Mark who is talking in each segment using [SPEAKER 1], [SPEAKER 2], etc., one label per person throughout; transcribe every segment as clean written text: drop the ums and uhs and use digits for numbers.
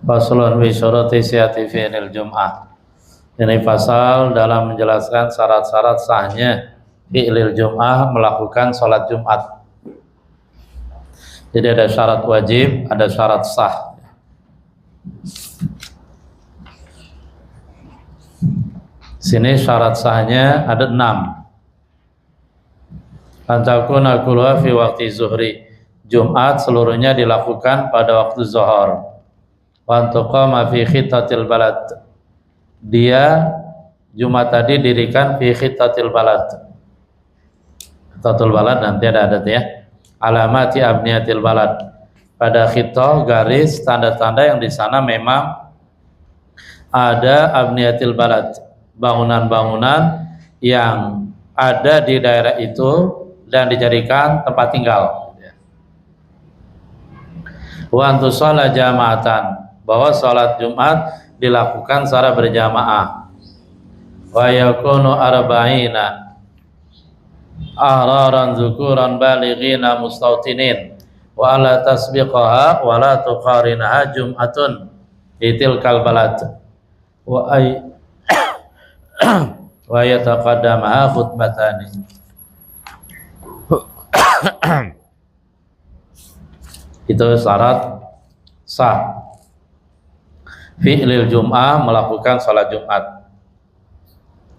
[SPEAKER 1] Faslun bi syuruti sihhati fi'lil jum'ah. Ini pasal dalam menjelaskan syarat-syarat sahnya fi'lil jum'ah, melakukan sholat Jumat. Jadi ada syarat wajib, ada syarat sah. Sini syarat sahnya ada 6. Antakuna kulluha fi waqti zuhri. Jumat seluruhnya dilakukan pada waktu zuhur. Wa antuqama fi khittatil balad. Dia Jumat tadi dirikan fi khittatil balad. Khittatul balad nanti ada adat ya. Alamati abniyatil balad. Pada khittah garis tanda-tanda yang di sana memang ada abniyatil balad, bangunan-bangunan yang ada di daerah itu dan dijadikan tempat tinggal. Wa antusalla jama'atan, bahwa sholat Jumat dilakukan secara berjamaah. Wa yakunu arba'ina ahraran zukuran balighina mustautinin wa la tasbiqaha wa la tuqarinaha jum'atun itilkal balad wa ay wa yataqaddamaha khutbatani. Itu syarat sah fi'lil jum'ah, melakukan sholat Jumat.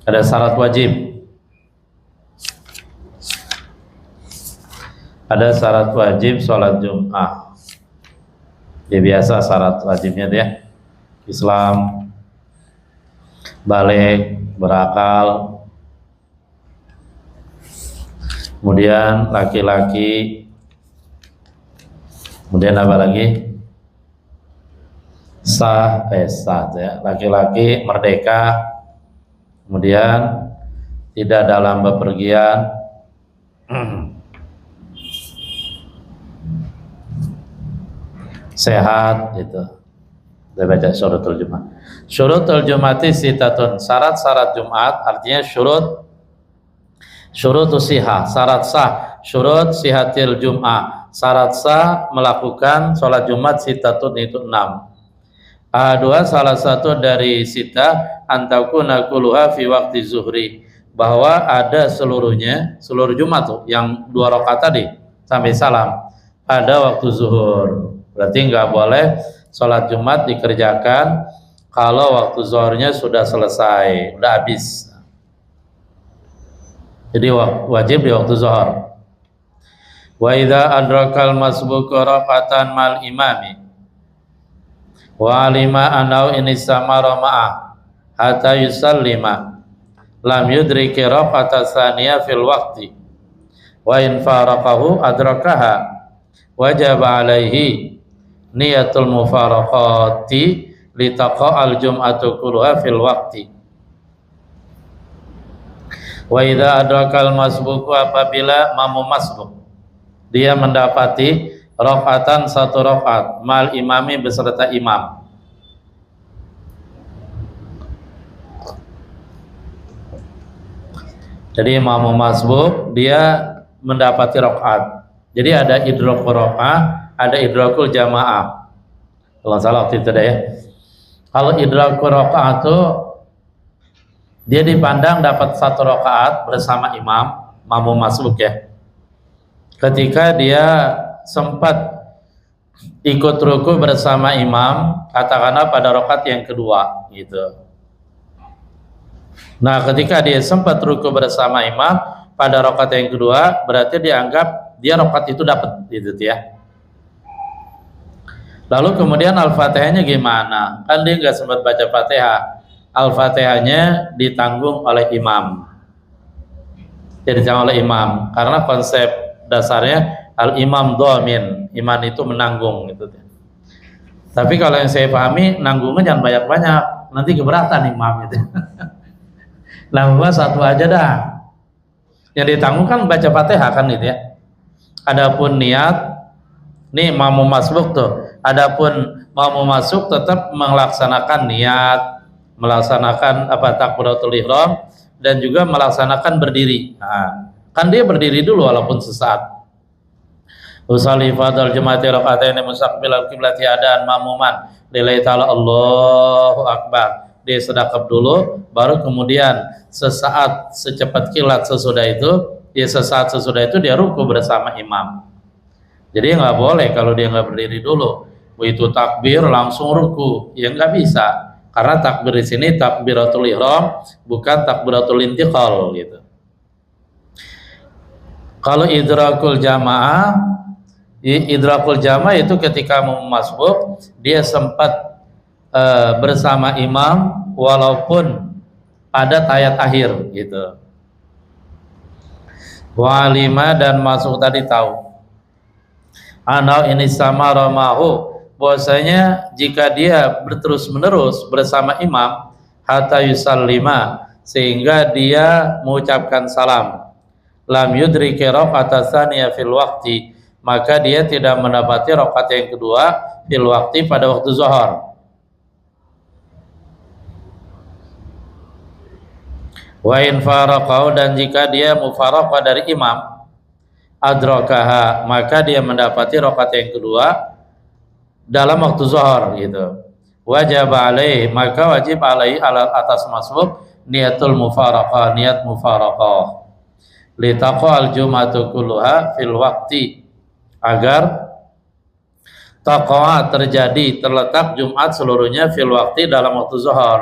[SPEAKER 1] Ada syarat wajib, ada syarat wajib sholat Jumat. Ya biasa syarat wajibnya dia Islam, balik, berakal, kemudian laki-laki, kemudian apa lagi? Sah ya, laki-laki merdeka, kemudian tidak dalam bepergian, sehat, gitu. Kita baca syurutul Jumat. Syurutul Jumati sitatun, syarat-syarat Jumat, artinya syurutus sihah, syarat sah, syurut sihatil Jum'ah, syarat sah melakukan sholat Jumat sitatun itu 6. Dua, salah satu dari sita antakuna kulluha fi waqti zuhri, bahwa ada seluruhnya, seluruh Jumat tuh yang 2 rakaat tadi sampai salam pada waktu zuhur. Berarti nggak boleh sholat Jumat dikerjakan kalau waktu zuhurnya sudah selesai, udah habis. Jadi wajib di waktu zuhur. Wa idza adrakal masbuqu raqatan mal imami wa alima anau in istamara ma'ah hatta yusallima lam yudriki raqata tsaniyah fil waqti wa in faraqahu adrakaha wajaba alaihi niyatul mufaraqati litaqa'al jum'atu kulluha fil waqti. Wa idza adrakal masbuqu, apabila mamu masbuq dia mendapati rakaatan 1 rakaat mal imami beserta imam. Jadi imam masbuk dia mendapati rakaat. Jadi ada idrakul rakaat, ada idrakul jamaah. Kalau salah waktu itu ya. Kalau idrakul rakaat itu dia dipandang dapat 1 rakaat bersama imam, mamu masbuk ya. Ketika dia sempat ikut ruku bersama imam, katakanlah pada rakaat yang kedua gitu. Nah, ketika dia sempat ruku bersama imam pada rakaat yang kedua, berarti dianggap dia rakaat itu dapat gitu ya. Lalu kemudian Al-Fatihahnya gimana? Kan dia nggak sempat baca Fatihah. Al-Fatihahnya ditanggung oleh imam. Jadi ditanggung oleh imam karena konsep dasarnya al-imam dhamin, iman itu menanggung gitu. Tapi kalau yang saya pahami, nanggungnya jangan banyak-banyak, nanti keberatan imam itu. Nambah 1 aja dah. Yang ditanggung kan baca Fatihah kan gitu ya. Adapun niat, nih mamu masbuk tuh. Adapun mamu masuk tetap melaksanakan niat, melaksanakan takbiratul ihram dan juga melaksanakan berdiri. Nah, kan dia berdiri dulu walaupun sesaat. Usalli fadal jumati rakaatain mustaqbilal qiblati adaan mamuman lillahi ta'ala Allahu Akbar, dia sedekap dulu, baru kemudian sesaat secepat kilat sesudah itu, sesaat sesudah itu dia ruku bersama imam. Jadi nggak boleh kalau dia nggak berdiri dulu, begitu takbir langsung ruku, ya nggak bisa, karena takbir di sini takbiratul ihram, bukan takbiratul intiqal gitu. Kalau idrakul jamaah itu ketika mau masbuk dia sempat bersama imam walaupun pada tayat akhir gitu. Walima dan masuk tadi tahu. Anau ini sama romahu, bahwasanya jika dia berterus menerus bersama imam hatta yusallima, sehingga dia mengucapkan salam, lam yudriki raqata tsaniyah fil waqti, maka dia tidak mendapati rakaat yang kedua fil waqti pada waktu zuhur. Wa in faraqau, dan jika dia mufaraqah dari imam, adrakaha, maka dia mendapati rakaat yang kedua dalam waktu zuhur gitu. Wajib alaih, maka wajib alaih atas masbuk niatul mufaraqah, niat mufaraqah. Litaqal jum'atu kulluha fil waqti, agar taqwa terjadi, terletak Jumat seluruhnya fil waqti dalam waktu zuhur.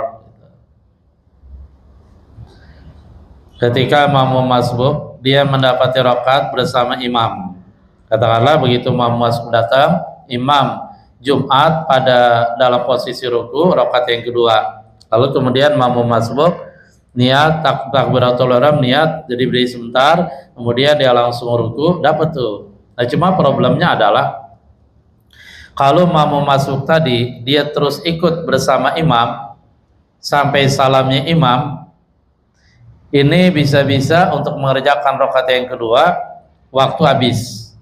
[SPEAKER 1] Ketika imam masbuk dia mendapati rakaat bersama imam, katakanlah begitu imam masbuk datang, imam Jumat pada dalam posisi ruku rakaat yang kedua, lalu kemudian imam masbuk niat takbiratul ihram, niat jadi berdiri sebentar, kemudian dia langsung ruku, dapat tuh. Nah, cuma problemnya adalah kalau imam masbuk tadi dia terus ikut bersama imam sampai salamnya imam, ini bisa-bisa untuk mengerjakan rakaat yang kedua waktu habis,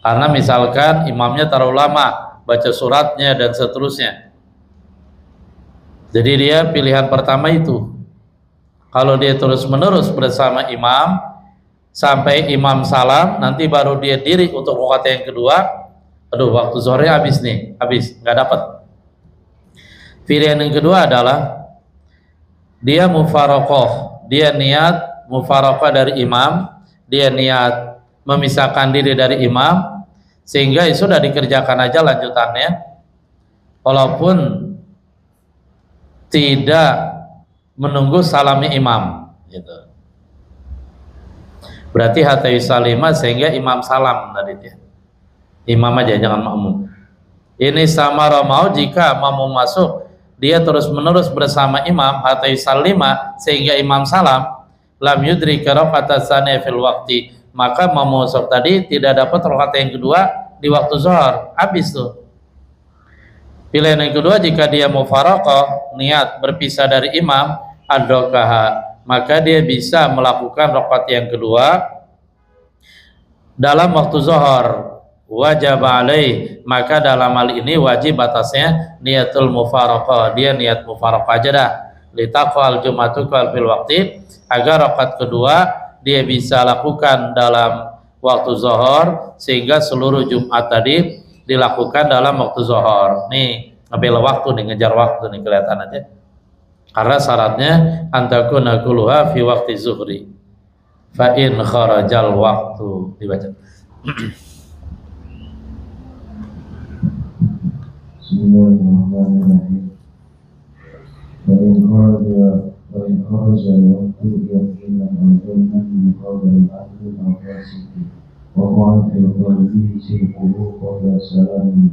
[SPEAKER 1] karena misalkan imamnya terlalu lama baca suratnya dan seterusnya. Jadi dia pilihan pertama itu, kalau dia terus menerus bersama imam sampai imam salam, nanti baru dia diri untuk rakaat yang kedua, aduh waktu sore habis nih, habis, nggak dapat. Pilihan yang kedua adalah dia mufaraqah, dia niat mufaraqah dari imam, dia niat memisahkan diri dari imam, sehingga ya sudah dikerjakan aja lanjutannya, walaupun tidak menunggu salamnya imam gitu. Berarti hatta yusalima, sehingga imam salam tadi dia. Imam aja, jangan makmum. Ini sama ramau jika makmum masuk dia terus menerus bersama imam hatta yusalima, sehingga imam salam, lam yudrika rakaat tsaniyah fil waqti, maka makmum masuk tadi tidak dapat rakaat yang kedua di waktu zuhur, habis tuh. Pilihan yang kedua, jika dia mufaraqah, niat berpisah dari imam, adrakaha, maka dia bisa melakukan rakaat yang kedua dalam waktu zuhur. Wajib alaih, maka dalam hal ini wajib atasnya niatul mufaraqah, dia niat mufaraqah aja dah, litaqal jum'atu fil waqti, agar rakaat kedua dia bisa lakukan dalam waktu zuhur, sehingga seluruh Jumat tadi dilakukan dalam waktu zuhur. Nih ngambil waktu nih, ngejar waktu nih, kelihatan aja, karena syaratnya antakuna kulluha fi waqti zuhri fa in kharajal waktu. Dibaca.
[SPEAKER 2] Bismillahirrahmanirrahim. وإن خرج الوقت يقينا أو ظنا من قبل عدل أو فاسق وقع في قلبه شركه قبل السلام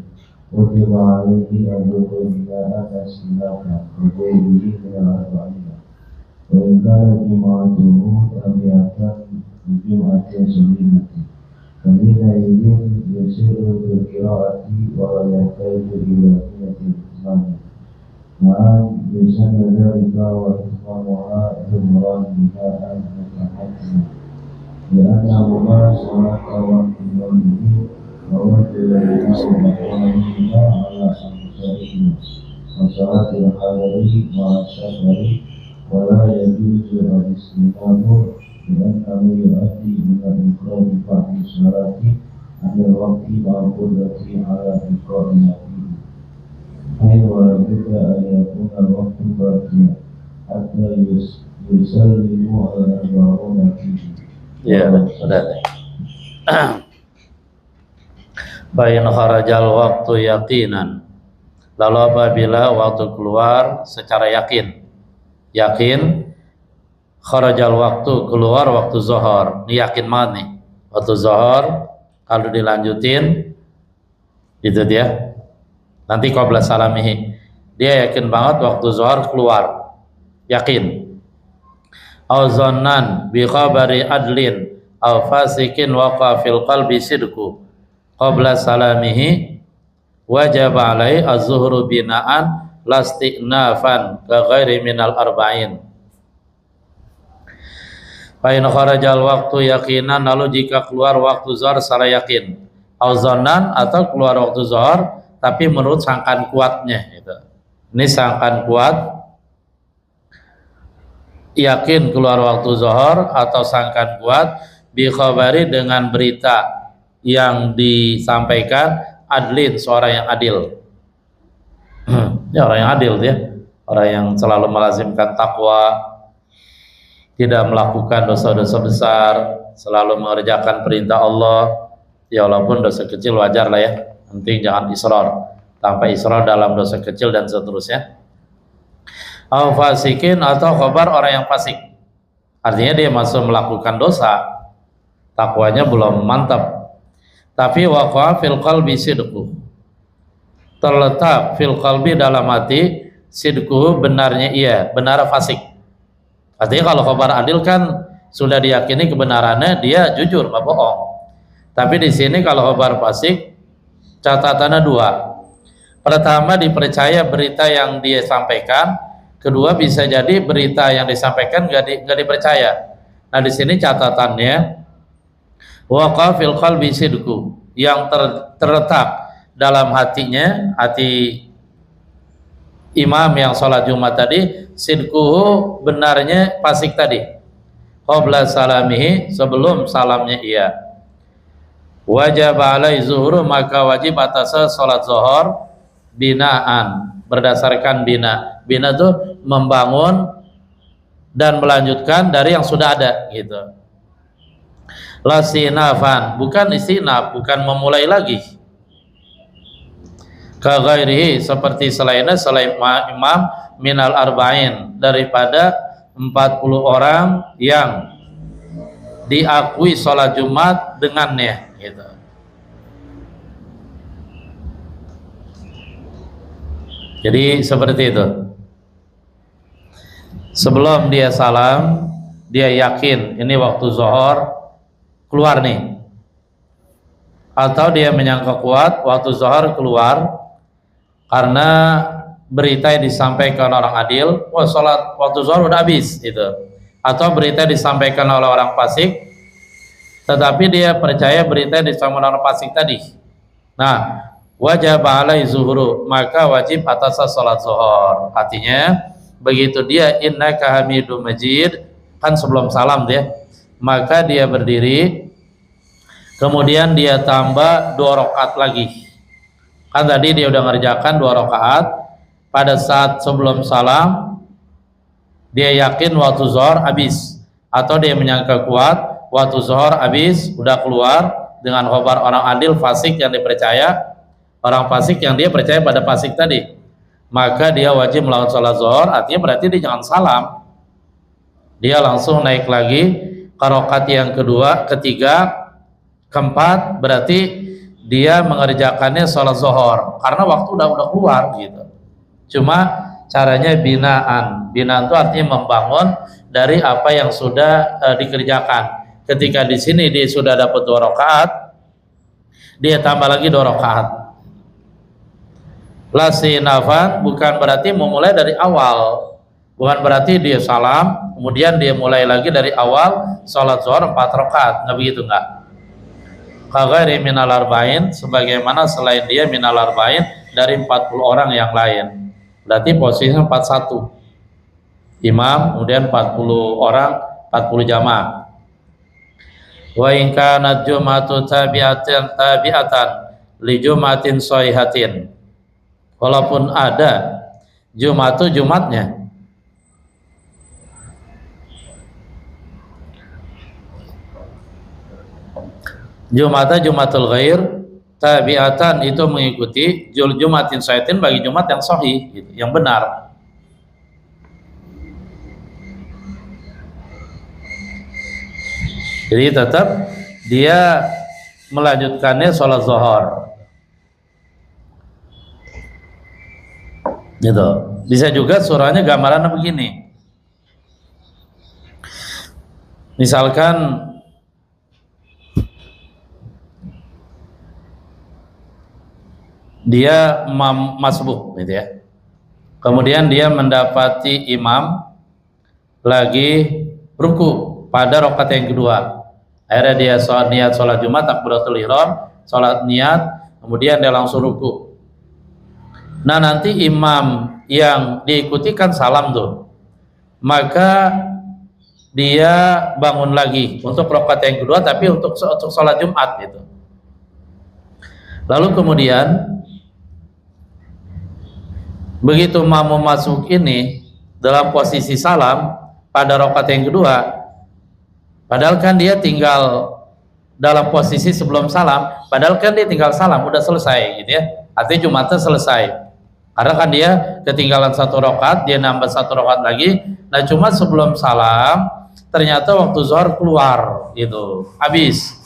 [SPEAKER 2] كتب عليه الركوع إذا أتى السلاح وغيره من الأربعين. وإن كانت جمعته تابعة لجمعة سليمة فحينئذ يسير بالقراءة ولا يحتاج إلى نية الإسلام، يسمى ذلك وإتمامها ظهرا بها متحكم، لأنهما صلاة وقت الظلم ووجد الناس بأقوالهما على أمثالهما وصلاة الحضر مع السفر، ولا يجوز الاستمام لأنه يؤدي إلى إخراج بعض الصلاة عن الوقت مع القدرة على إقامتها. حين ولابد أن يكون الوقت باقيا حتى يسلموا الأربعون فيه.
[SPEAKER 1] Ya, sudah. Bain kharajal waktu yaqinan. Lalu apabila waktu keluar secara yakin, kharajal waktu keluar waktu zuhur. Ini yakin banget nih. Waktu zuhur kalau dilanjutin itu dia. Nanti qabla salamihi. Dia yakin banget waktu zuhur keluar. Yakin. Au zannan bi khabari adlin au fasikin waqa fil qalbi sidqu qabla salamihi wajib alai az-zuhru bina'an lastinafan ka ghairi minal arba'in. Fa in kharajal waktu yaqinan, lalu jika keluar waktu zuhur secara yakin, au zannan atau keluar waktu zuhur tapi menurut sangkaan kuatnya gitu. Ini sangkaan kuat, yakin keluar waktu zuhur atau sangkaan kuat bi khabari dengan berita yang disampaikan adlin, seorang yang adil. Ya, orang yang adil dia, orang yang selalu melazimkan takwa, tidak melakukan dosa-dosa besar, selalu mengerjakan perintah Allah. Ya walaupun dosa kecil wajar lah ya, penting jangan israr, sampai israr dalam dosa kecil dan seterusnya. Au fasikin atau khabar orang yang fasik, artinya dia masih melakukan dosa, takwanya belum mantap, tapi waqa fil qalbi sidqu, terletak fil qalbi dalam hati, sidqu benarnya ia, benar fasik. Artinya kalau khabar adil kan sudah diyakini kebenarannya, dia jujur nggak bohong. Tapi di sini kalau khabar fasik catatannya dua. Pertama, dipercaya berita yang dia sampaikan. Kedua, bisa jadi berita yang disampaikan nggak dipercaya. Nah, di sini catatannya waqa fil qalbi sidqu, yang terletak dalam hatinya, hati imam yang sholat Jumat tadi, sidquhu benarnya fasik tadi, qabla salamihi sebelum salamnya ia. Wajib alai zuhur, maka wajib atas sholat zuhur binaan, berdasarkan bina. Bina itu membangun dan melanjutkan dari yang sudah ada gitu. La sinafan, bukan istinaf, bukan memulai lagi. Ka ghairihi, seperti selain imam minal arba'in, daripada 40 orang yang diakui sholat Jumat dengannya gitu. Jadi seperti itu. Sebelum dia salam, dia yakin ini waktu zuhur keluar nih, atau dia menyangka kuat waktu zuhur keluar karena berita yang disampaikan orang adil, wah sholat waktu zuhur udah habis itu, atau berita disampaikan oleh orang fasik, tetapi dia percaya berita yang disampaikan orang fasik tadi. Nah, wajib alai zuhuru, maka wajib atas sholat zuhur. Artinya begitu dia innaka hamidum majid, kan sebelum salam dia, maka dia berdiri, kemudian dia tambah 2 rakaat lagi. Kan tadi dia udah ngerjakan 2 rakaat. Pada saat sebelum salam dia yakin waktu zuhur habis, atau dia menyangka kuat waktu zuhur habis, udah keluar dengan khabar orang adil fasik yang dipercaya, orang fasik yang dia percaya pada fasik tadi, maka dia wajib melakukan sholat zuhur. Artinya berarti dia jangan salam, dia langsung naik lagi ke rakaat yang kedua, ketiga, keempat, berarti dia mengerjakannya sholat zuhur karena waktu udah keluar gitu. Cuma caranya binaan. Binaan itu artinya membangun dari apa yang sudah dikerjakan. Ketika di sini dia sudah dapat 2 rakaat, dia tambah lagi 2 rakaat. Lasinafan bukan berarti memulai dari awal, bukan berarti dia salam kemudian dia mulai lagi dari awal sholat zuhur 4 rakaat, nggak begitu, nggak. Kaghairi minal arba'in, sebagaimana selain dia minal arba'in, dari 40 orang yang lain, berarti posisinya 41 imam, kemudian 40 orang, 40 jamaah. Wa in kanat jum'atu tabi'atan li jum'atin shaihatin, walaupun ada Jumat itu Jumatnya. Jumatnya Jumatul Ghair, tabiatan itu mengikuti Jumatin Saitin bagi Jumat yang sahih, gitu, yang benar. Jadi tetap dia melanjutkannya sholat zuhur. Gitu. Bisa juga surahnya gambarannya begini. Misalkan dia masbuk gitu ya. Kemudian dia mendapati imam lagi ruku pada rakaat yang kedua. Akhirnya dia niat sholat Jumat, takbiratul ihram, sholat niat, kemudian dia langsung ruku. Nah, nanti imam yang diikuti kan salam tuh. Maka dia bangun lagi untuk rakaat yang kedua, tapi untuk sholat Jumat gitu. Lalu kemudian begitu makmum masuk ini dalam posisi salam pada rakaat yang kedua, padahal kan dia tinggal dalam posisi sebelum salam, padahal kan dia tinggal salam udah selesai gitu ya, artinya Jumatnya selesai karena kan dia ketinggalan satu rakaat, dia nambah satu rakaat lagi. Nah cuma sebelum salam ternyata waktu zuhur keluar gitu, habis,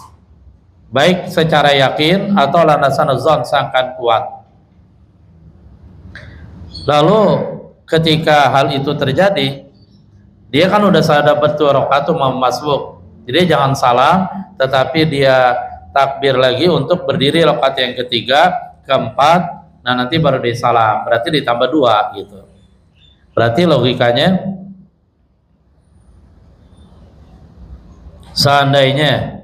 [SPEAKER 1] baik secara yakin atau landasan zon sangkaan kuat. Lalu ketika hal itu terjadi, dia kan udah dapat 2 rakaat tuh mau masbuk, jadi jangan salam, tetapi dia takbir lagi untuk berdiri rakaat yang ketiga, keempat, nah nanti baru dia salam, berarti ditambah 2 gitu. Berarti logikanya seandainya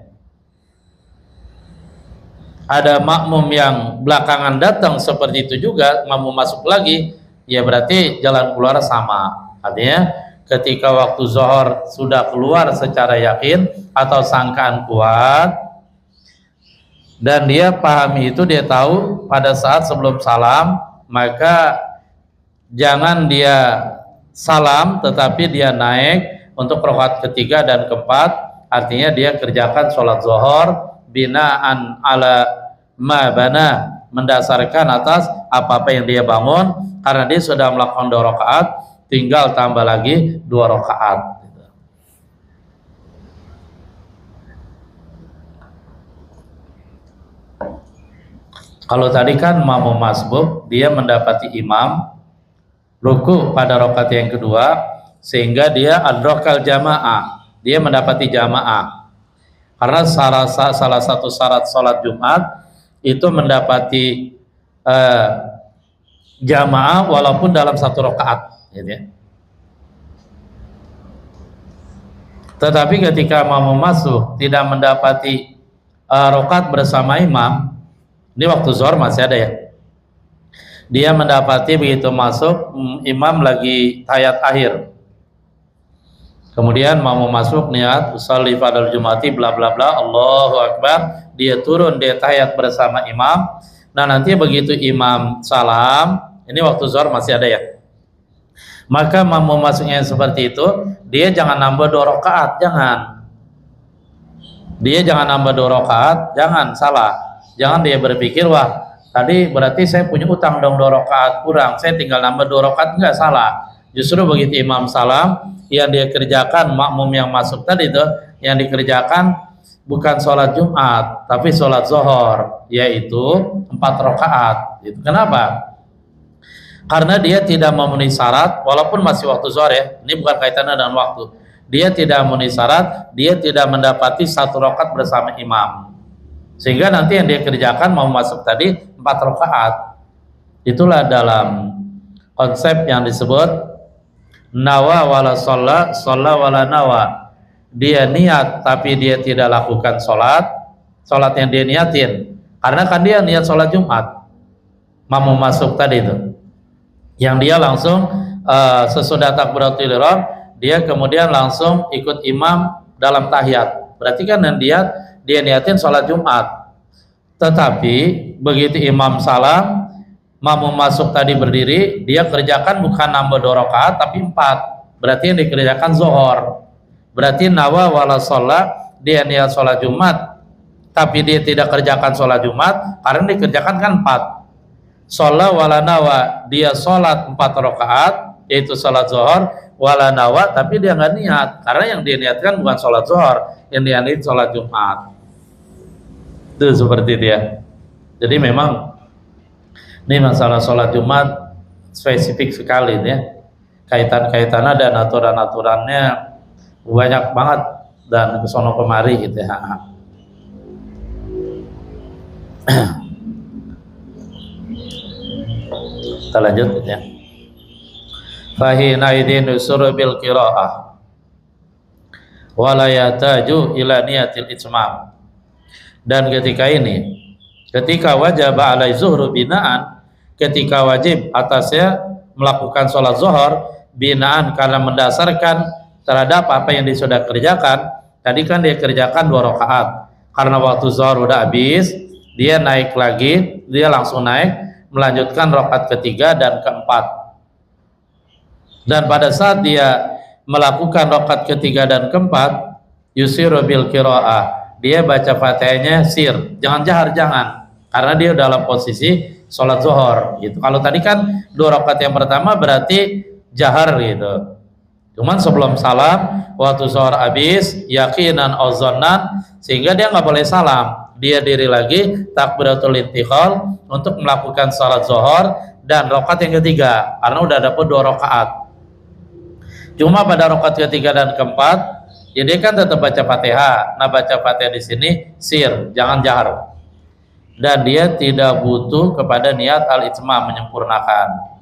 [SPEAKER 1] ada makmum yang belakangan datang seperti itu juga, makmum masuk lagi, ya berarti jalan keluar sama. Artinya ketika waktu zuhur sudah keluar secara yakin atau sangkaan kuat, dan dia pahami itu, dia tahu pada saat sebelum salam, maka jangan dia salam tetapi dia naik untuk rakaat ketiga dan keempat, artinya dia kerjakan sholat zuhur binaan ala ma bana, mendasarkan atas apa-apa yang dia bangun, karena dia sudah melakukan 2 rakaat, tinggal tambah lagi 2 rakaat. Kalau tadi kan makmum masbuk, dia mendapati imam ruku pada rakaat yang kedua, sehingga dia adrakal jamaah, dia mendapati jamaah. Karena salah satu syarat sholat Jumat itu mendapati jamaah walaupun dalam 1 rakaat gitu ya. Tetapi ketika makmum masuk tidak mendapati rakaat bersama imam, ini waktu zuhur masih ada ya, dia mendapati begitu masuk imam lagi tahiyat akhir, kemudian makmum masuk niat usolli fardal jumati bla bla bla, Allahu Akbar, dia turun, dia tahiyat bersama imam. Nah nanti begitu imam salam, ini waktu zuhur masih ada ya, maka makmum masuknya seperti itu, dia jangan nambah 2 rakaat, dia jangan nambah 2 rakaat, jangan salah, jangan dia berpikir wah tadi berarti saya punya utang dong 2 rakaat kurang, saya tinggal nambah 2 rakaat, enggak, salah. Justru begitu imam salam, yang dia kerjakan makmum yang masuk tadi itu, yang dikerjakan bukan sholat Jumat tapi sholat zuhur, yaitu 4 rakaat gitu. Kenapa? Karena dia tidak memenuhi syarat, walaupun masih waktu zuhur ya, ini bukan kaitannya dengan waktu, dia tidak memenuhi syarat, dia tidak mendapati 1 rakaat bersama imam, sehingga nanti yang dia kerjakan mau masuk tadi 4 rakaat. Itulah dalam konsep yang disebut nawa wala sholla, sholla wala nawa. Dia niat tapi dia tidak lakukan sholat yang dia niatin, karena kan dia niat sholat Jumat, makmum masuk tadi itu, yang dia langsung sesudah takbiratul ihram dia kemudian langsung ikut imam dalam tahiyat, berarti kan dia niatin sholat Jumat. Tetapi begitu imam salam, makmum masuk tadi berdiri, dia kerjakan bukan nambah 2 rakaat tapi 4. Berarti yang dikerjakan zuhur. Berarti nawa wala sholat, dia niat sholat Jumat tapi dia tidak kerjakan sholat Jumat karena dikerjakan kan 4. Sholat wala nawa, dia sholat 4 rakaat yaitu sholat zuhur, wala nawa tapi dia nggak niat karena yang dia niatkan bukan sholat zuhur, yang dia niat sholat Jumat. Itu seperti dia. Jadi memang ini masalah sholat Jumat spesifik sekali ya. Kaitan-kaitannya dan aturan-aturannya banyak banget dan kesono kemari gitu ya. Kita lanjut ya. Fahina idin usur bil qiraah wala yataju ila niyatil itmam. Dan ketika wajib alai zuhru binaan, ketika wajib atasnya melakukan sholat zuhur binaan karena mendasarkan terhadap apa yang dia sudah kerjakan. Tadi kan dia kerjakan 2 rakaat, karena waktu zuhur udah habis, dia naik lagi, dia langsung naik melanjutkan rakaat ketiga dan keempat. Dan pada saat dia melakukan rakaat ketiga dan keempat, yusiru bil qiraah, dia baca Fatihahnya sir, jangan jahar, jangan, karena dia dalam posisi sholat zuhur gitu. Kalau tadi kan 2 rakaat yang pertama berarti jahar gitu. Cuman sebelum salam, waktu zuhur habis, yakinan ozonnan, sehingga dia nggak boleh salam. Dia diri lagi takbiratul intiqal untuk melakukan sholat zuhur dan rakaat yang ketiga, karena udah dapat 2 rakaat. Cuma pada rakaat ketiga dan keempat, jadi kan tetap baca Fatihah. Nah, baca Fatihah di sini sir, jangan jahar. Dan dia tidak butuh kepada niat al-itmam, menyempurnakan.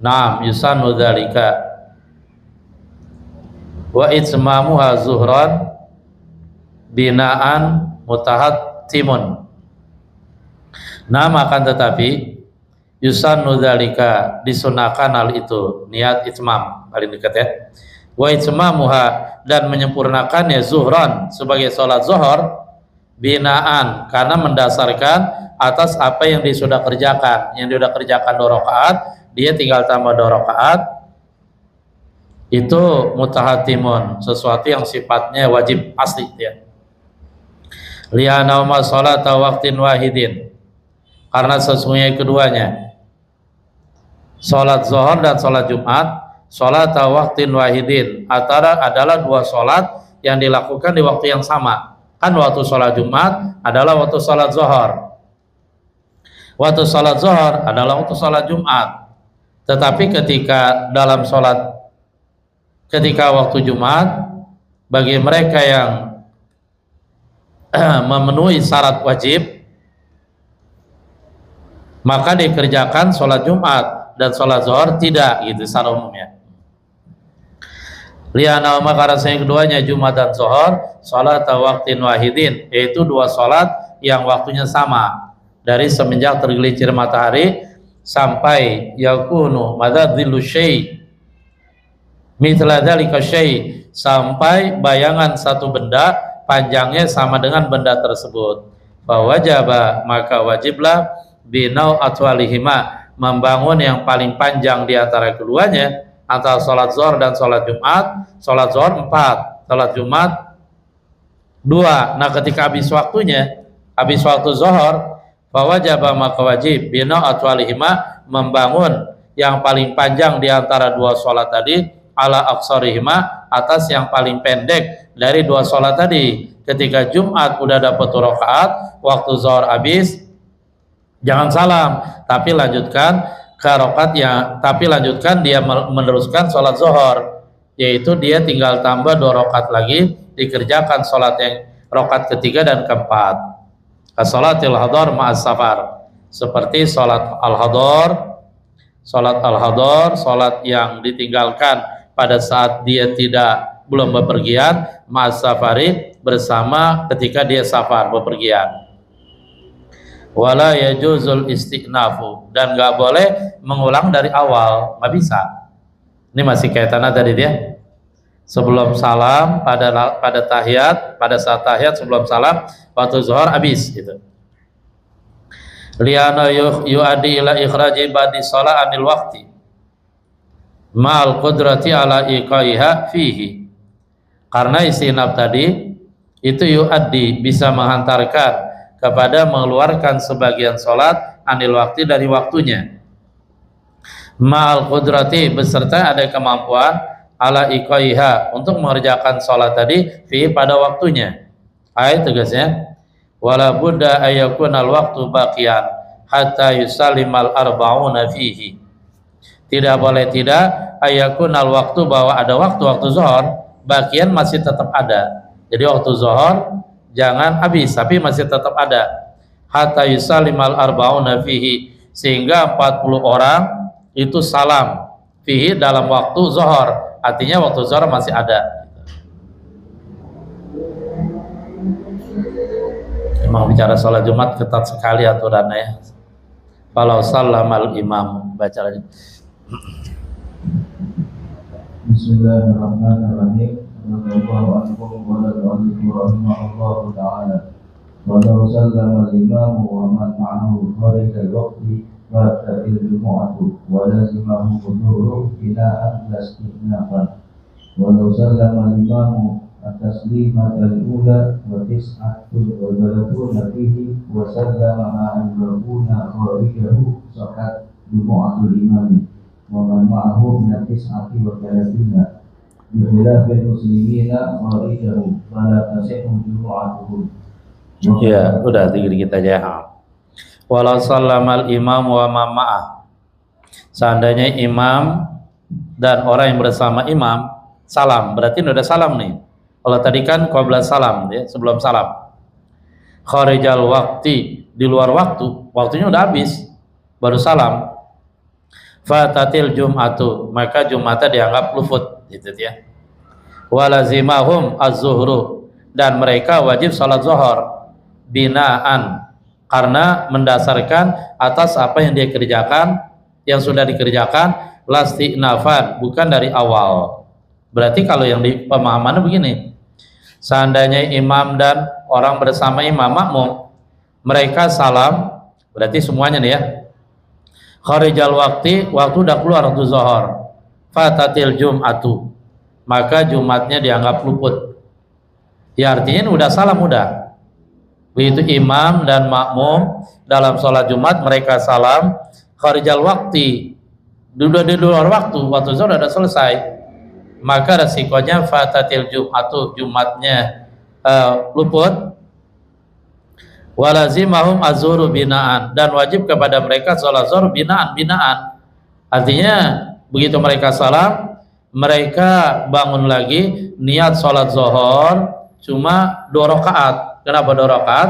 [SPEAKER 1] Naam yusanu dzalika wa itmamuha zuhran binaan mutahattimun. Naam, akan tetapi yusanu dzalika, disunahkan hal itu, niat itmam paling dekat ya. Wa itmamuha, dan menyempurnakannya zuhran sebagai sholat zuhur binaan karena mendasarkan atas apa yang dia sudah kerjakan. Yang dia sudah kerjakan 2 rakaat, dia tinggal tambah 2 rakaat, itu mutahatimun, sesuatu yang sifatnya wajib asli ya. Li'anna ma sholata waqtin wahidin, karena sesungguhnya keduanya, sholat zuhur dan sholat Jumat, sholat waqtin wahidin adalah 2 sholat yang dilakukan di waktu yang sama. Kan waktu sholat Jumat adalah waktu sholat zuhur, waktu sholat zuhur adalah waktu sholat Jumat. Tetapi ketika waktu Jumat, bagi mereka yang memenuhi syarat wajib, maka dikerjakan sholat Jumat dan sholat zuhur tidak, gitu secara umumnya. Liana karena yang keduanya Jumat dan zuhur sholat waqtin wahidin, yaitu 2 sholat yang waktunya sama, dari semenjak tergelincir matahari sampai yakunu madadzillu syai' mithla dzalika syai', sampai bayangan satu benda panjangnya sama dengan benda tersebut. Fawajaba, maka wajiblah binau atwalihima, membangun yang paling panjang di antara keduanya, antara sholat zuhur dan sholat Jumat. Sholat zuhur 4, sholat Jumat 2. Nah, ketika habis waktunya, habis waktu zuhur, fawajaba, maka wajib binau atwalihima, membangun yang paling panjang di antara 2 sholat tadi, ala aqsarihima, atas yang paling pendek dari 2 sholat tadi. Ketika Jumat udah dapat 2 rakaat, waktu zuhur habis, jangan salam, tapi lanjutkan ke rakaat yang, tapi lanjutkan dia meneruskan sholat zuhur, yaitu dia tinggal tambah 2 rakaat lagi, dikerjakan sholat yang rakaat ketiga dan keempat. As-sholatil hadar ma'as safar, seperti sholat al-hadar, sholat yang ditinggalkan pada saat dia belum bepergian, ma'as safari, bersama ketika dia safar, bepergian. Wala yajuzul istiqnafu, dan nggak boleh mengulang dari awal, nggak bisa. Ini masih kaitannya tadi dia sebelum salam, pada tahiyat, pada saat tahiyat sebelum salam, waktu zuhur habis gitu. liana yu'addi ila ikhraji ba'di shalah anil waqti ma'al qudrati ala iqaiha fihi. Karena istinab tadi itu yu'addi bisa menghantarkan kepada mengeluarkan sebagian sholat anil waktu dari waktunya, ma'al qudrati beserta ada kemampuan ala iqaiha untuk mengerjakan sholat tadi fi pada waktunya. Ayat tegasnya wala budda ayakunal waktu baqiyan hatta yusallimal arba'una fihi. Tidak boleh tidak ayakunal waktu bahwa ada waktu zuhur bagian masih tetap ada. Jadi waktu zuhur jangan habis tapi masih tetap ada. Hatta yusallimal arba'una fihi, sehingga 40 orang itu salam fihi dalam waktu zuhur. Artinya waktu zuhur masih ada. Memang bicara sholat Jumat ketat sekali aturannya ya. Kalau salamal imam baca lagi.
[SPEAKER 2] Bismillahirrahmanirrahim. Allahu akbar wa la ilaha ta'ala. Wa law sallama al-imam wa man ma'ahu kharij al-waqti wa ta'il al-jumu'atu wa lazimahu huduru bina'an lastinafan. Wa law sallama al-imam at-taslimat al-ula wa tis'atul wa dalatuna fihi wa sallama ma'al-rabuna kharijahu sakat jumu'atul imami wa man ma'ahu min tis'ati wa thalathina bi khilafil muslimina kharijahu fala tasihhu jumu'atuhum.
[SPEAKER 1] Ya, udah dikit aja. Walau sallamal imam wa mama'ah, seandainya imam dan orang yang bersama imam salam, berarti ini udah salam nih. Kalau tadi kan qabla salam ya, sebelum salam. Kharijal waqti, di luar waktu, waktunya udah habis baru salam. Fatatil jum'atu, maka Jumatnya dianggap luput gitu ya. Walazimahum az-zuhru, dan mereka wajib salat zuhur binaan, karena mendasarkan atas apa yang dia kerjakan, yang sudah dikerjakan, lastinafan, bukan dari awal. Berarti kalau yang di pemahamannya begini, seandainya imam dan orang bersama imam makmum mereka salam, berarti semuanya nih ya, kharijal waktu udah keluar waktu zuhur, fatatil jum'atu, maka Jumatnya dianggap luput. Ya artinya udah salam udah. Begitu imam dan makmum dalam sholat Jumat mereka salam kharijal waktu, udah di luar waktu zuhur udah selesai, maka resikonya fatatil jum'atu, Jumatnya luput. Walazimahum az-zuhru binaan, dan wajib kepada mereka sholat zuhur binaan. Artinya begitu mereka salam, mereka bangun lagi niat sholat zuhur cuma 2 rakaat. Kenapa 2 rakaat?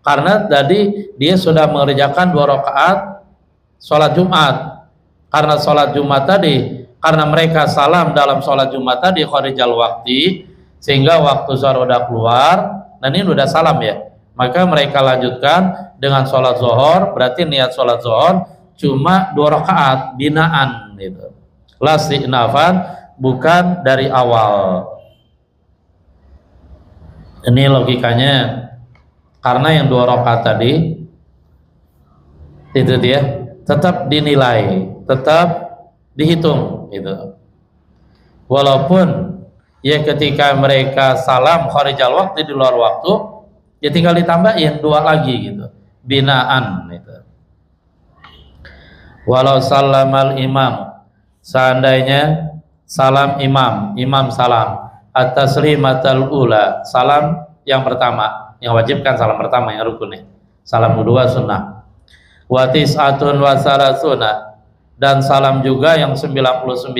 [SPEAKER 1] Karena tadi dia sudah mengerjakan 2 rakaat sholat Jumat. Karena sholat Jumat tadi, karena mereka salam dalam sholat Jumat tadi kharijal waqti, sehingga waktu zuhur udah keluar dan ini udah salam ya, maka mereka lanjutkan dengan sholat zuhur. Berarti niat sholat zuhur cuma 2 rakaat binaan gitu, lastinafan, bukan dari awal. Ini logikanya, karena yang 2 rakaat tadi itu dia tetap dinilai, tetap dihitung gitu. Walaupun ya ketika mereka salam kharijal waqti di luar waktu, ya tinggal ditambahin 2 lagi gitu, binaan gitu. Walau salamal imam, seandainya salam imam salam at-taslimatul ula, salam yang pertama, yang wajib kan salam pertama, yang rukun nih. Salam kedua sunnah. Wa tis'atun wa salasuna, dan salam juga yang 99,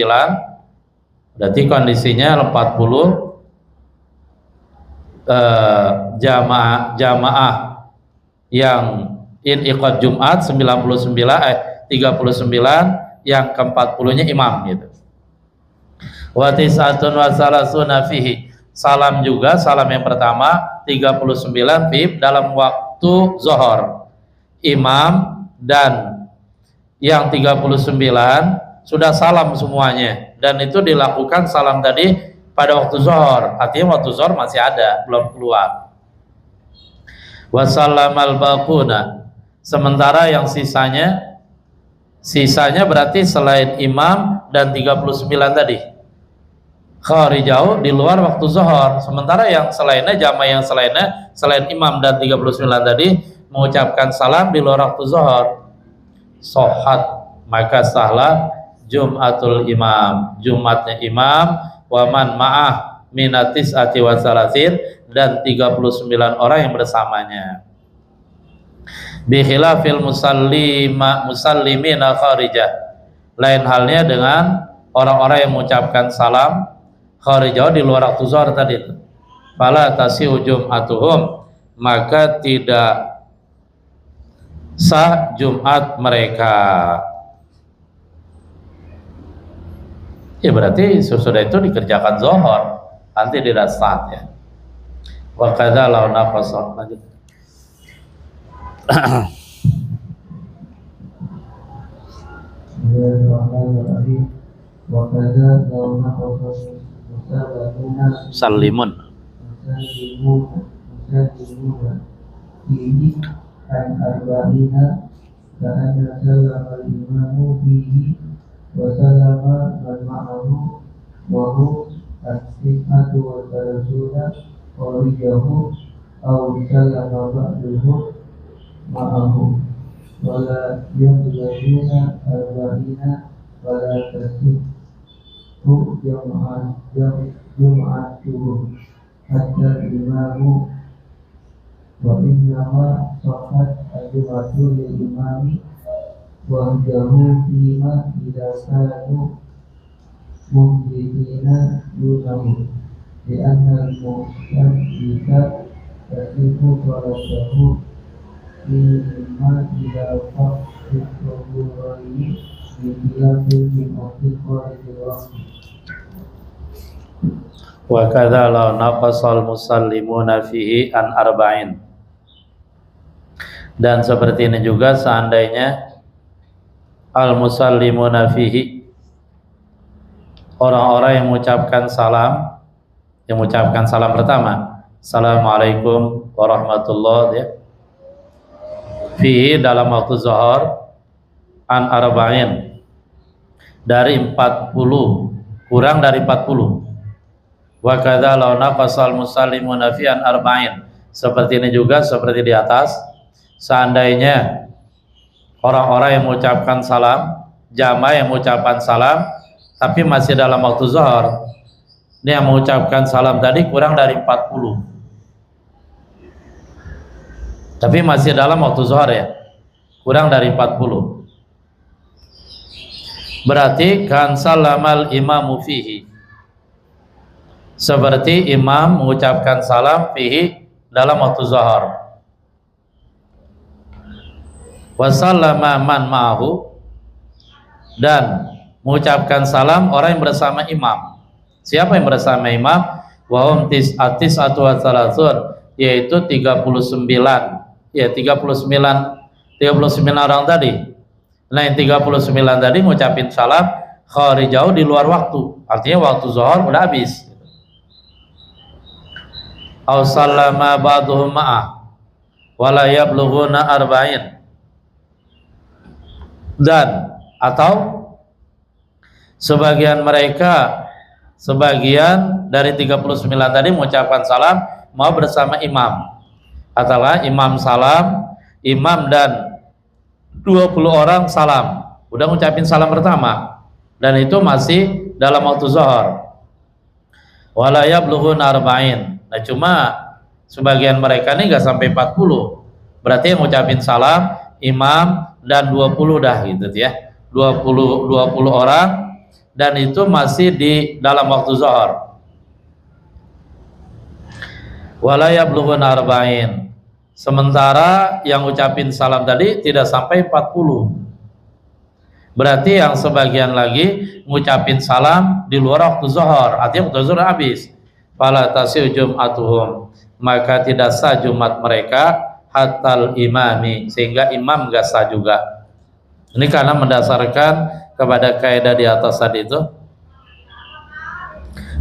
[SPEAKER 1] berarti kondisinya 40 jamaah yang iniqad Jumat 39 39 yang ke-40-nya imam gitu. Wa tis'atun wa salasuna fihi, salam juga, salam yang pertama 39 fi dalam waktu zuhur, imam dan yang 39 sudah salam semuanya, dan itu dilakukan salam tadi pada waktu zuhur, artinya waktu zuhur masih ada, belum keluar. Wasallamal baquna, Sementara yang sisanya berarti selain imam dan 39 tadi kharijau di luar waktu zuhur. Sementara yang selainnya, jamaah yang selainnya selain imam dan 39 tadi mengucapkan salam di luar waktu zuhur, sohat, maka sahlah Jum'atul imam, Jumatnya imam, waman ma'ah minatis ati wasalasin, dan 39 orang yang bersamanya. Bikhilafil musallimina kharijah, lain halnya dengan orang-orang yang mengucapkan salam kharijah di luar waktu zuhur tadi. Fala tasihu jum'atuhum, maka tidak sah Jumat mereka. Ya berarti sesudah itu dikerjakan zuhur, nanti tidak sah ya. Wa kadza law naqasa, lanjut. Salimun
[SPEAKER 2] an arba'ina ka'anna sallama al-imamu fihi wa sallama man ma'ahu wa hum as-sihhatu wa salasuna kharijahu aw sallama ba'duhum ma'ahu wa la yamzaluna arba'ina wa la tasihhu jum'atuhum hatta imamu wa innama sahhat ajmatu lil imami wa jahu fima idza kanu muhdithina yunahu di anna al-muhdithina tasifu salatahu lima idza faqtu rayi bi khilafil mu'til qaridil waqti.
[SPEAKER 1] Wa kadza law naqasal musallimuna fihi an arba'in, dan seperti ini juga seandainya al musallimuna fihi, orang-orang yang mengucapkan salam, pertama assalamualaikum warahmatullahi ya, fihi dalam waktu zuhur, an arba'in dari 40, kurang dari 40. Wa kadza law naqasal musallimuna fi an arba'in, seperti ini juga seperti di atas, seandainya orang-orang yang mengucapkan salam, jamaah yang mengucapkan salam tapi masih dalam waktu zuhur, ini yang mengucapkan salam tadi kurang dari 40 tapi masih dalam waktu zuhur ya, kurang dari 40, berarti kan salamal imamu fihi, seperti imam mengucapkan salam fihi dalam waktu zuhur, wasallama man ma'ahu, dan mengucapkan salam orang yang bersama imam. Siapa yang bersama imam? Wa hum tis'atu wa salasun, yaitu 39 orang tadi. Nah yang 39 tadi mengucapin salam kharijau di luar waktu, artinya waktu zuhur udah habis. Aw sallama ba'duhum ma'ah wala yablughuna arba'in, dan atau sebagian dari 39 tadi mengucapkan salam mau bersama imam, katakanlah imam salam, imam dan 20 orang salam, udah ngucapin salam pertama dan itu masih dalam waktu zuhur, wala yablughuna arba'in. Nah cuma sebagian mereka ini nggak sampai 40, berarti yang ngucapin salam imam dan 20 dah gitu ya, 20 orang, dan itu masih di dalam waktu zuhur. Wala yablughuna arba'in, sementara yang ngucapin salam tadi tidak sampai 40, berarti yang sebagian lagi ngucapin salam di luar waktu zuhur, artinya waktu zuhur habis. Fala tasihu jum'atuhum, maka tidak sah Jumat mereka hatal imami, sehingga imam gak sah juga. Ini karena mendasarkan kepada kaidah di atas tadi itu,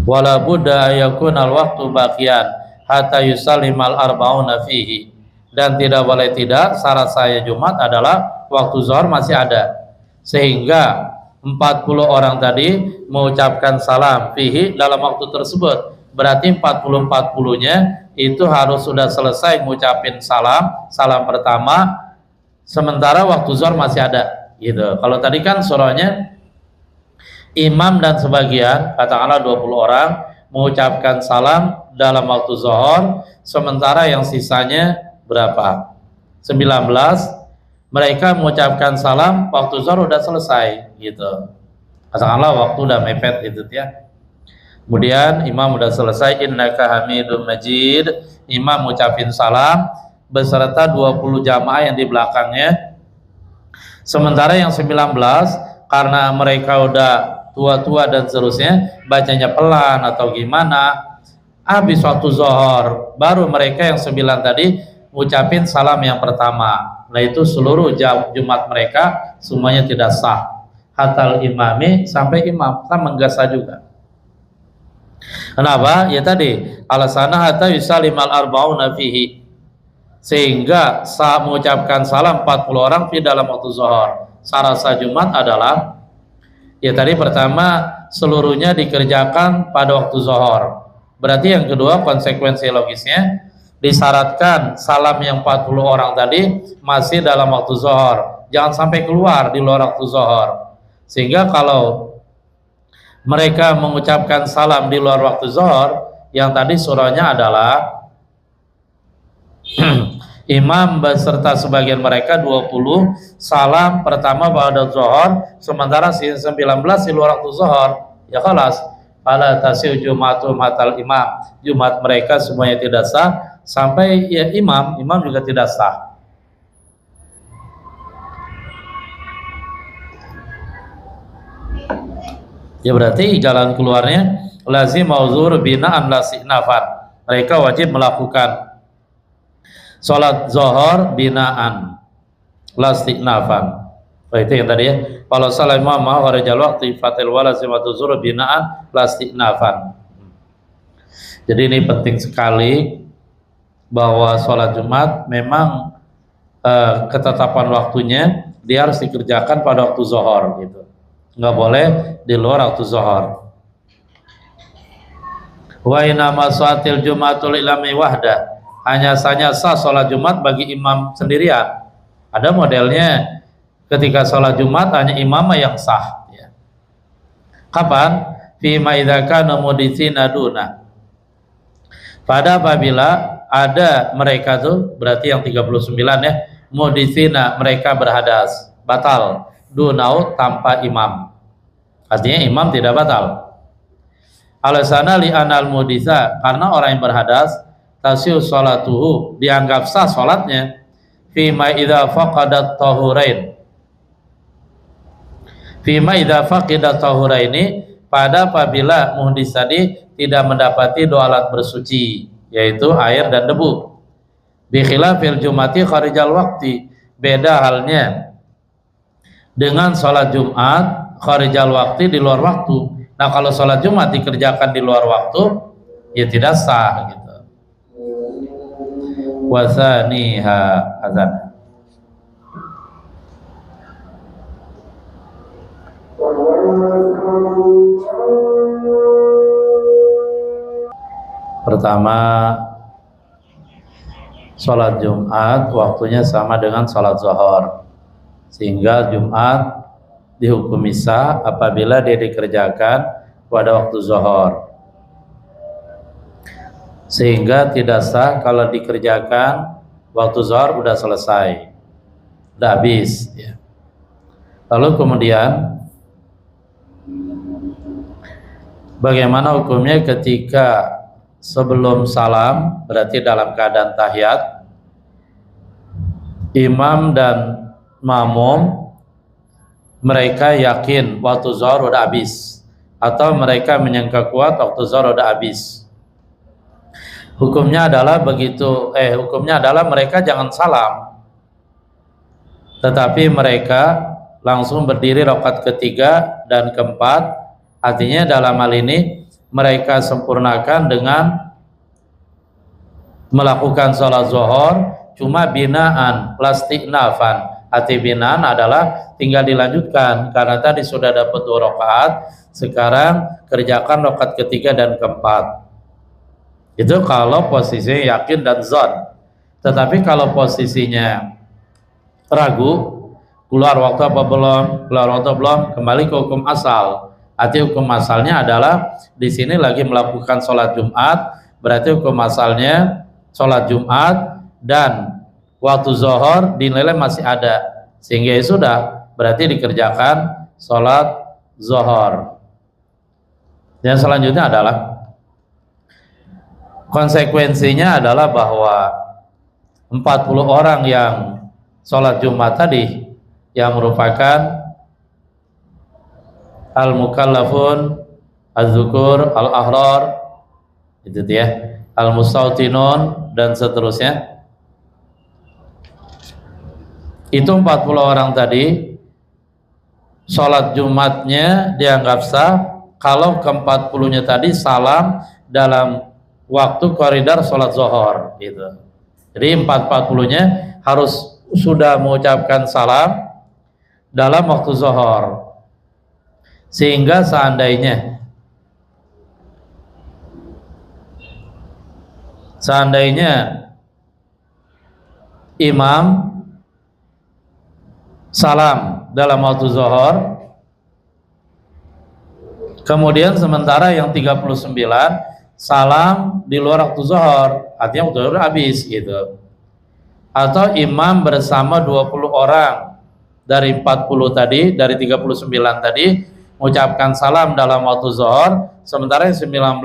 [SPEAKER 1] wala budda yakun al waqtu baqiyan hatta yusallimal arba'una fihi, dan tidak boleh tidak syarat saya Jumat adalah waktu zuhur masih ada, sehingga 40 orang tadi mengucapkan salam fihi dalam waktu tersebut, berarti 40-40-nya itu harus sudah selesai mengucapin salam pertama, sementara waktu zuhur masih ada gitu. Kalau tadi kan surahnya imam dan sebagian, katakanlah 20 orang mengucapkan salam dalam waktu zuhur, sementara yang sisanya berapa? 19 mereka mengucapkan salam waktu zuhur udah selesai gitu. Katakanlah waktu udah mepet gitu ya. Kemudian imam udah selesai, innaka hamidum majid, imam mengucapin salam beserta 20 jamaah yang di belakangnya. Sementara yang 19 karena mereka udah tua-tua dan seterusnya, bacanya pelan atau gimana, habis waktu zuhur baru mereka yang 9 tadi ngucapin salam yang pertama. Nah itu seluruh Jumat mereka semuanya tidak sah. Hatal imami, sampai imam sama enggak sah juga. Kenapa? Ya tadi alasannya hatta yusalimal arba'una fihi, sehingga sah mengucapkan salam 40 orang di dalam waktu zuhur. Syarat sah Jumat adalah ya tadi pertama seluruhnya dikerjakan pada waktu zuhur. Berarti yang kedua konsekuensi logisnya disyaratkan salam yang 40 orang tadi masih dalam waktu zuhur, jangan sampai keluar di luar waktu zuhur. Sehingga kalau mereka mengucapkan salam di luar waktu zuhur, yang tadi surahnya adalah imam beserta sebagian mereka 20 salam pertama pada zuhur, sementara 19 di luar waktu zuhur, ya khalas fala tasih jumatul matal imam, Jumat mereka semuanya tidak sah sampai ya imam juga tidak sah. Ya berarti jalan keluarnya lazim mauzur bina'an lasinafan, mereka wajib melakukan sholat zuhur bina'an lasinafan. Itu yang tadi ya, kalau salam imam warajal waqti fatil walazimatu zuhur bina'an lasinafan. Jadi ini penting sekali bahwa sholat Jumat memang ketetapan waktunya dia harus dikerjakan pada waktu zuhur gitu, nggak boleh di luar waktu zuhur. Wa inama salatil jumatul ilami wahda, hanya saja sah sholat Jumat bagi imam sendirian. Ada modelnya ketika sholat Jumat hanya imam yang sah ya. Kapan? Fima idza kana muditsina duna, pada apabila ada mereka tuh berarti yang 39 ya, muditsina mereka berhadas batal, dunau tanpa imam, artinya imam tidak batal. Alasana li anal muditsa, karena orang yang berhadas tasyu sholatuhu, dianggap sah sholatnya fima idza faqadat tahurain, fima idza faqidat tahuraini, pada apabila muhdits tadi tidak mendapati dua alat bersuci yaitu air dan debu. Bi khilafil jumati kharijal waqti, beda halnya dengan sholat Jumat kharijal waqti, di luar waktu. Nah kalau sholat Jumat dikerjakan di luar waktu ya tidak sah gitu. Wasaniha azan. Pertama, sholat Jumat waktunya sama dengan sholat zuhur, sehingga Jumat dihukumi sah apabila dia dikerjakan pada waktu zuhur, sehingga tidak sah kalau dikerjakan waktu zuhur udah selesai, udah habis ya. Lalu kemudian bagaimana hukumnya ketika sebelum salam, berarti dalam keadaan tahiyat, imam dan makmum mereka yakin waktu zuhur udah habis, atau mereka menyangka kuat waktu zuhur udah habis. Hukumnya adalah hukumnya adalah mereka jangan salam, tetapi mereka langsung berdiri rakaat ketiga dan keempat. Artinya dalam hal ini mereka sempurnakan dengan melakukan sholat zuhur cuma binaan, lastinafan. Arti binaan adalah tinggal dilanjutkan karena tadi sudah dapat 2 rakaat, sekarang kerjakan rakaat ketiga dan keempat. Itu kalau posisinya yakin dan zon. Tetapi kalau posisinya ragu, keluar waktu apa belum, keluar waktu belum, kembali ke hukum asal. Arti hukum asalnya adalah di sini lagi melakukan sholat Jumat, berarti hukum asalnya sholat Jumat dan waktu zuhur dinilai masih ada, sehingga ya sudah, berarti dikerjakan sholat zuhur. Dan selanjutnya adalah konsekuensinya adalah bahwa 40 orang yang sholat Jumat tadi yang merupakan al-mukallafun az-zukur al-ahrar, itu dia, al-mustautinun dan seterusnya, itu 40 orang tadi sholat Jumatnya dianggap sah kalau ke-40-nya tadi salam dalam waktu koridor sholat zuhur gitu. Jadi 40-nya harus sudah mengucapkan salam dalam waktu zuhur, sehingga seandainya imam salam dalam waktu zuhur, kemudian sementara yang 39 salam di luar waktu zuhur, artinya waktu zuhur habis gitu. Atau imam bersama 20 orang dari 40 tadi, dari 39 tadi mengucapkan salam dalam waktu zuhur, sementara yang 19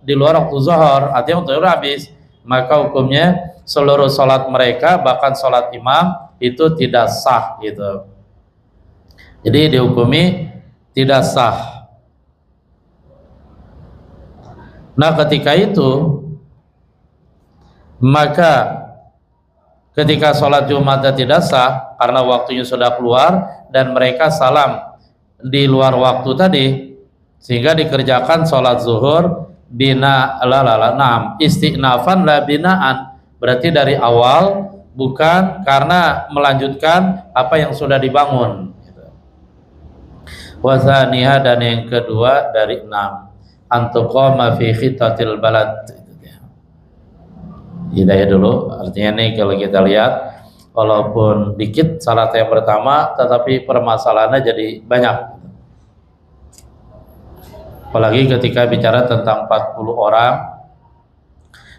[SPEAKER 1] di luar waktu zuhur, artinya waktu zuhur habis, maka hukumnya seluruh sholat mereka, bahkan sholat imam itu tidak sah gitu. Jadi dihukumi tidak sah. Nah ketika itu, maka ketika sholat Jumatnya tidak sah karena waktunya sudah keluar dan mereka salam di luar waktu tadi, sehingga dikerjakan sholat zuhur istinafan la binaan, berarti dari awal, bukan karena melanjutkan apa yang sudah dibangun. Wasaniha, dan yang kedua dari 6, antuqama fi khitatil balad. Hidayah dulu, artinya nih kalau kita lihat walaupun dikit salat yang pertama, tetapi permasalahannya jadi banyak. Apalagi ketika bicara tentang 40 orang,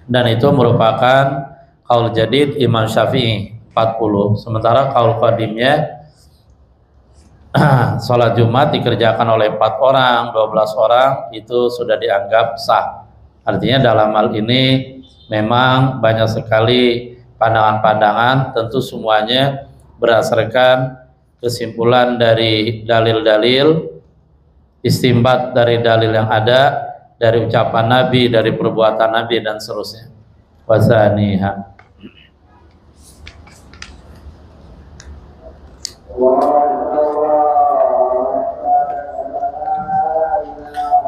[SPEAKER 1] dan itu merupakan qaul jadid Imam Syafi'i 40, sementara qaul qadimnya sholat Jumat dikerjakan oleh 4 orang, 12 orang itu sudah dianggap sah. Artinya dalam hal ini memang banyak sekali pandangan-pandangan, tentu semuanya berdasarkan kesimpulan dari dalil-dalil, istimbat dari dalil yang ada, dari ucapan Nabi, dari perbuatan Nabi dan seterusnya. Wasaniha,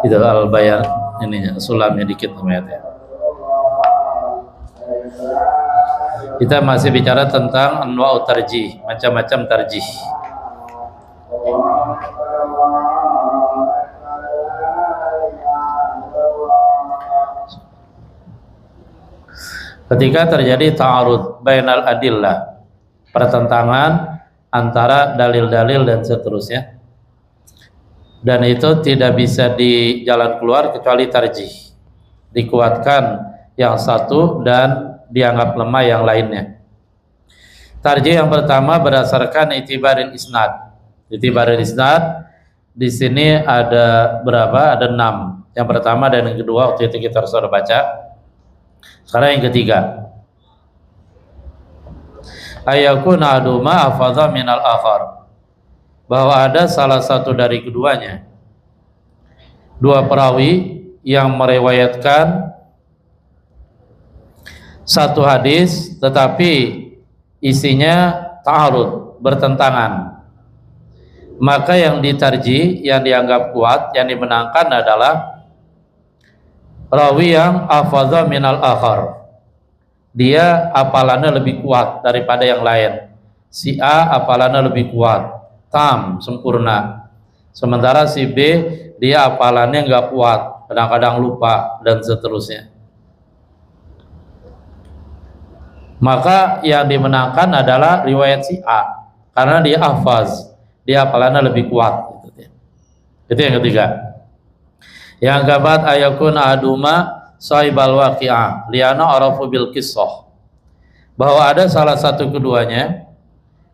[SPEAKER 1] itu al-bayan ininya, sulamnya dikit ya. Kita masih bicara tentang anwa'u tarjih, macam-macam tarjih. Ketika terjadi ta'arud bainal adillah, pertentangan antara dalil-dalil dan seterusnya, dan itu tidak bisa di jalan keluar kecuali tarjih, dikuatkan yang satu dan dianggap lemah yang lainnya. Tarjih yang pertama berdasarkan itibaril isnad. Itibaril isnad di sini ada berapa? Ada 6. Yang pertama dan yang kedua waktu itu kita sudah baca. Sekarang yang ketiga, ayakuna aduma afadha minal akhar, bahwa ada salah satu dari keduanya, dua perawi yang meriwayatkan satu hadis tetapi isinya ta'arud, bertentangan, maka yang ditarjih, yang dianggap kuat, yang dimenangkan adalah rawi yang afadha minal akhar, dia hafalannya lebih kuat daripada yang lain. Si A hafalannya lebih kuat, tam, sempurna. Sementara si B dia hafalannya nggak kuat, kadang-kadang lupa dan seterusnya. Maka yang dimenangkan adalah riwayat si A karena dia hafaz, dia hafalannya lebih kuat. Itu yang ketiga. Yang keempat, ayakun aduma sahibal waqi'ah liana arafu bil qissah, bahwa ada salah satu keduanya,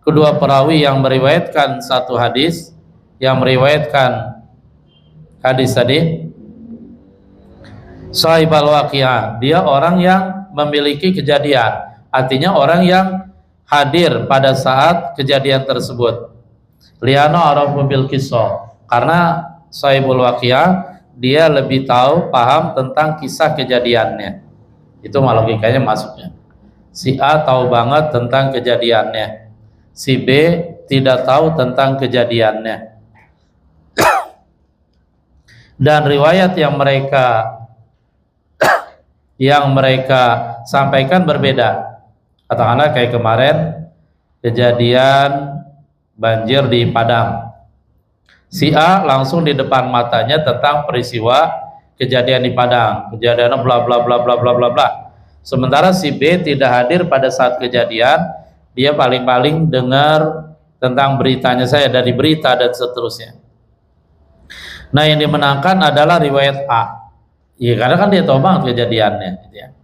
[SPEAKER 1] kedua perawi yang meriwayatkan satu hadis, yang meriwayatkan hadis tadi, sahibal waqi'ah, dia orang yang memiliki kejadian, artinya orang yang hadir pada saat kejadian tersebut. Liana arafu bil qissah, karena sahibul waqi'ah dia lebih tahu, paham tentang kisah kejadiannya. Itu mah logikanya masuknya. Si A tahu banget tentang kejadiannya, si B tidak tahu tentang kejadiannya. Dan riwayat yang mereka sampaikan berbeda. Katakanlah kayak kemarin kejadian banjir di Padang. Si A langsung di depan matanya tentang peristiwa kejadian di Padang, kejadiannya bla bla bla bla bla bla bla. Sementara si B tidak hadir pada saat kejadian, dia paling-paling dengar tentang beritanya saya dari berita dan seterusnya. Nah, yang dimenangkan adalah riwayat A. Ya, karena kan dia tahu banget kejadiannya, gitu ya.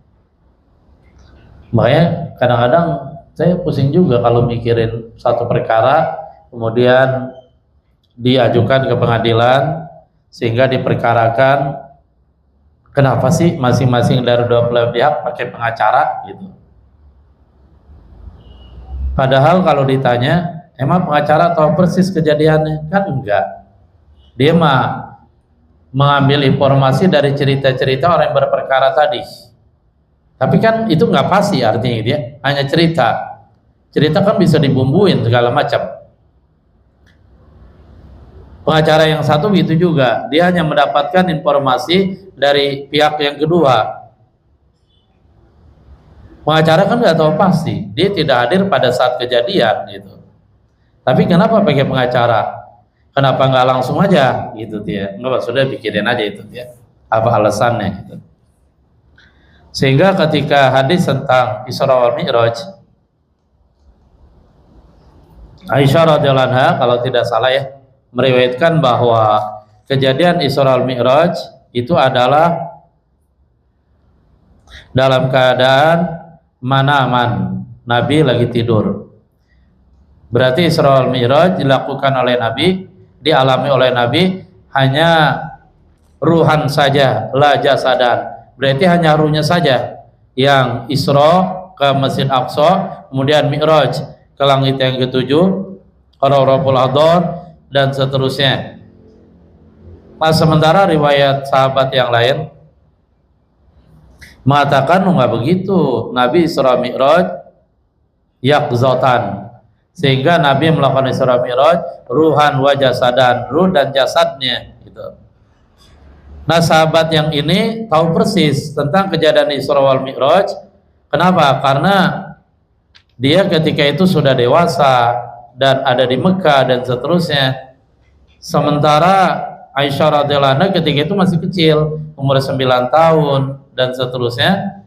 [SPEAKER 1] Makanya kadang-kadang saya pusing juga kalau mikirin satu perkara, kemudian diajukan ke pengadilan sehingga diperkarakan, kenapa sih masing-masing dari dua belah pihak pakai pengacara gitu. Padahal kalau ditanya, emang pengacara tahu persis kejadiannya? Kan enggak. Dia mah mengambil informasi dari cerita-cerita orang yang berperkara tadi. Tapi kan itu nggak pasti, artinya dia hanya cerita. Cerita kan bisa dibumbuin segala macam. Pengacara yang satu begitu juga, dia hanya mendapatkan informasi dari pihak yang kedua. Pengacara kan nggak tahu pasti, dia tidak hadir pada saat kejadian gitu. Tapi kenapa pakai pengacara? Kenapa nggak langsung aja gitu dia? Nggak, sudah pikirin aja itu dia. Apa alasannya gitu. Sehingga ketika hadis tentang Isra wal Mi'raj, Aisyah radhiyallahu anha kalau tidak salah ya, meriwayatkan bahwa kejadian Isra wal Mi'raj itu adalah dalam keadaan manaman, Nabi lagi tidur. Berarti Isra wal Mi'raj dilakukan oleh Nabi, dialami oleh Nabi hanya ruhan saja, la jasadan. Berarti hanya ruhnya saja yang Isra ke Masjid Aqsa, kemudian Mi'raj ke langit yang ketujuh, Rabbul Adhar dan seterusnya. Nah, sementara riwayat sahabat yang lain mengatakan enggak begitu, Nabi Isra Mi'raj yaqzatan, sehingga Nabi melakukan Isra Mi'raj ruhan wa jasadan, ruh dan jasadnya gitu. Nah, sahabat yang ini tahu persis tentang kejadian Isra wal Mi'raj. Kenapa? Karena dia ketika itu sudah dewasa dan ada di Mekah dan seterusnya. Sementara Aisyah radhiyallahu anha ketika itu masih kecil, umur 9 tahun dan seterusnya.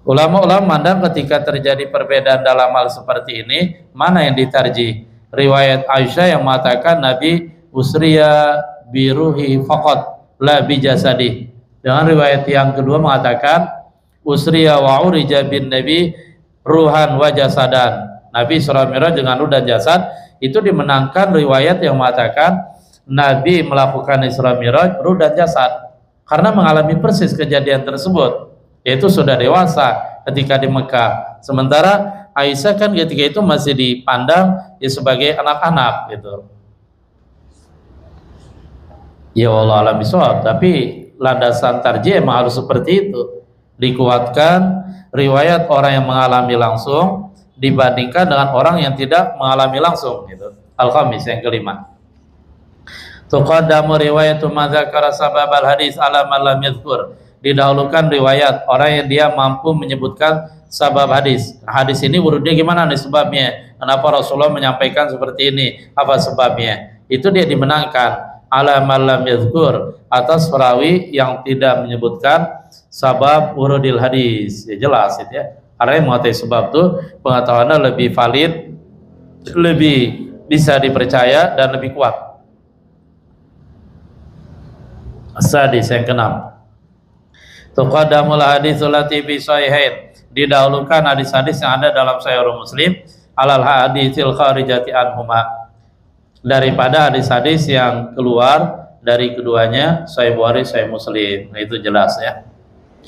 [SPEAKER 1] Ulama-ulama mandang ketika terjadi perbedaan dalam hal seperti ini, mana yang ditarjih? Riwayat Aisyah yang mengatakan Nabi usriya biruhi faqat la bijasadi. Dengan riwayat yang kedua mengatakan usriya wa urija bin nabi ruhan wa jasadan. Nabi Isra Mi'raj dengan ruh dan jasad. Itu dimenangkan riwayat yang mengatakan Nabi melakukan Isra Mi'raj ruh dan jasad, karena mengalami persis kejadian tersebut, yaitu sudah dewasa ketika di Mekah. Sementara Aisyah kan ketika itu masih dipandang ya sebagai anak-anak gitu. Ya Allah alam bisawab, tapi landasan tarjih emang harus seperti itu. Dikuatkan riwayat orang yang mengalami langsung dibandingkan dengan orang yang tidak mengalami langsung gitu. Al-Khamis yang kelima. Tuqaddamu riwayatu ma dzakara sababal hadis ala man lam yadhkur didahulukan riwayat orang yang dia mampu menyebutkan sabab hadis. Hadis ini urutnya gimana nih sebabnya? Kenapa Rasulullah menyampaikan seperti ini? Apa sebabnya? Itu dia dimenangkan. Ala malam yazkur, atas perawi yang tidak menyebutkan sabab urudil hadis. Ya jelas itu ya. Karena yang mengerti sebab itu pengetahuannya lebih valid, lebih bisa dipercaya dan lebih kuat. Sadis yang keenam. Tuqaddamul haditsul lati fi sahihain, didahulukan hadis-hadis yang ada dalam Sahih Muslim alal haditsil kharijati anhuma, daripada hadis-hadis yang keluar dari keduanya, Sahih Bukhari, Sahih Muslim. Nah, itu jelas ya.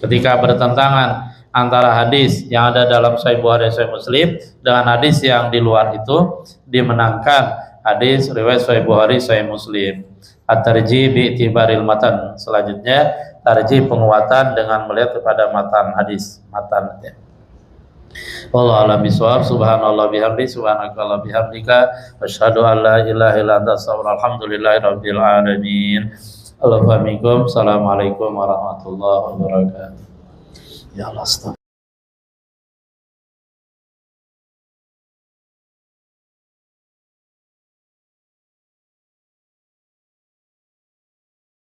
[SPEAKER 1] Ketika bertentangan antara hadis yang ada dalam Sahih Bukhari, Sahih Muslim dengan hadis yang di luar itu, dimenangkan hadis riwayat Sahih Bukhari, Sahih Muslim. At-tarjih bi i'tibaril matan. Selanjutnya tarjih penguatan dengan melihat kepada matan hadis, matan ya. Wallahu a'lam bishawab. Subhanallah bihamdi, subhanakallah bihamdika, asyhadu an la ilaha illa anta, astaghfiruka, alhamdulillahi rabbil alamin. Assalamualaikum warahmatullahi wabarakatuh. Ya Allah,